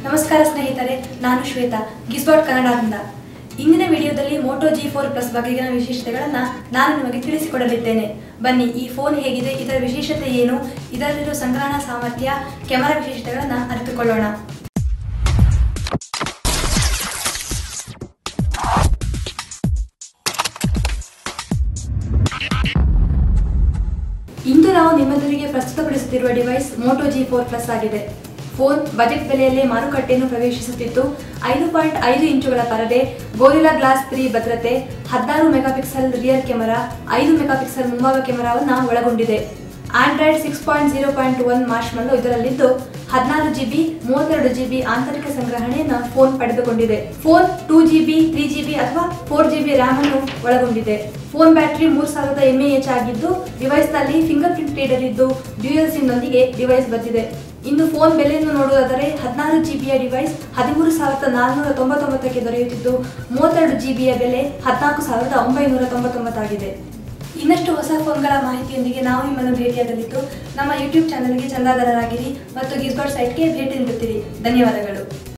ನಮಸ್ಕಾರ ಸ್ನೇಹಿತರೆ, ನಾನು ಶ್ವೇತಾ ಗಿಸ್ಬಾಟ್ ಕನ್ನಡದಿಂದ. ಇಂದಿನ ವಿಡಿಯೋದಲ್ಲಿ ಮೋಟೋ G4 Plus ಬಗೆಗಿನ ವಿಶೇಷತೆಗಳನ್ನು ನಾನು ನಿಮಗೆ ತಿಳಿಸಿಕೊಡಲಿದ್ದೇನೆ. ಬನ್ನಿ, ಈ ಫೋನ್ ಹೇಗಿದೆ, ಇದರ ವಿಶೇಷತೆ ಏನು, ಇದರಲ್ಲಿರುವ ಸಂಗ್ರಹಣಾ ಸಾಮರ್ಥ್ಯ, ಕ್ಯಾಮೆರಾ ವಿಶೇಷತೆಗಳನ್ನು ಅರಿತುಕೊಳ್ಳೋಣ. ಇಂದು ನಾವು ನಿಮ್ಮೆದುರಿಗೆ ಪ್ರಸ್ತುತಪಡಿಸುತ್ತಿರುವ ಡಿವೈಸ್ ಮೋಟೋ G4 Plus ಆಗಿದೆ. ಫೋನ್ ಬಜೆಟ್ ಬೆಲೆಯಲ್ಲೇ ಮಾರುಕಟ್ಟೆಯನ್ನು ಪ್ರವೇಶಿಸುತ್ತಿದ್ದು 5.5 ಇಂಚುಗಳ ಪರದೆ, ಗೋರಿಲ್ಲಾ ಗ್ಲಾಸ್ 3 ಭದ್ರತೆ, 16 ಮೆಗಾಪಿಕ್ಸೆಲ್ ರಿಯರ್ ಕ್ಯಾಮೆರಾ, 5 ಮೆಗಾಪಿಕ್ಸೆಲ್ ಮುಂಭಾಗ ಕ್ಯಾಮೆರಾವನ್ನು ಒಳಗೊಂಡಿದೆ. ಆಂಡ್ರಾಯ್ಡ್ 6.0.1 ಮಾರ್ಷ್ಮೆಲ್ಲೋ ಇದರಲ್ಲಿದ್ದು 16GB 32GB ಆಂತರಿಕ ಸಂಗ್ರಹಣೆಯನ್ನು ಫೋನ್ ಪಡೆದುಕೊಂಡಿದೆ. ಫೋನ್ 2GB 3GB ಅಥವಾ 4GB ರ್ಯಾಮ್ ಅನ್ನು ಒಳಗೊಂಡಿದೆ. ಫೋನ್ ಬ್ಯಾಟರಿ 3000 mAh ಆಗಿದ್ದು ಡಿವೈಸ್ನಲ್ಲಿ ಫಿಂಗರ್ ಪ್ರಿಂಟ್ ರೀಡರ್ ಇದ್ದು ಡ್ಯೂಯಲ್ ಸಿಮ್ ನೊಂದಿಗೆ ಡಿವೈಸ್ ಬಂದಿದೆ. ಇನ್ನು ಫೋನ್ ಬೆಲೆಯನ್ನು ನೋಡುವುದಾದರೆ 16GB ಡಿವೈಸ್ 13,499ಕ್ಕೆ ದೊರೆಯುತ್ತಿದ್ದು 32GB ಬೆಲೆ 14,999 ಆಗಿದೆ. ಇನ್ನಷ್ಟು ಹೊಸ ಫೋನ್ಗಳ ಮಾಹಿತಿಯೊಂದಿಗೆ ನಾವು ನಿಮ್ಮನ್ನು ಭೇಟಿಯಾಗಲಿದ್ದು ನಮ್ಮ ಯೂಟ್ಯೂಬ್ ಚಾನಲ್ಗೆ ಚಂದಾದಾರರಾಗಿರಿ ಮತ್ತು ಗಿಸ್ಬಾಟ್ ಸೈಟ್ಗೆ ಭೇಟಿ ನೀಡುತ್ತೀರಿ. ಧನ್ಯವಾದಗಳು.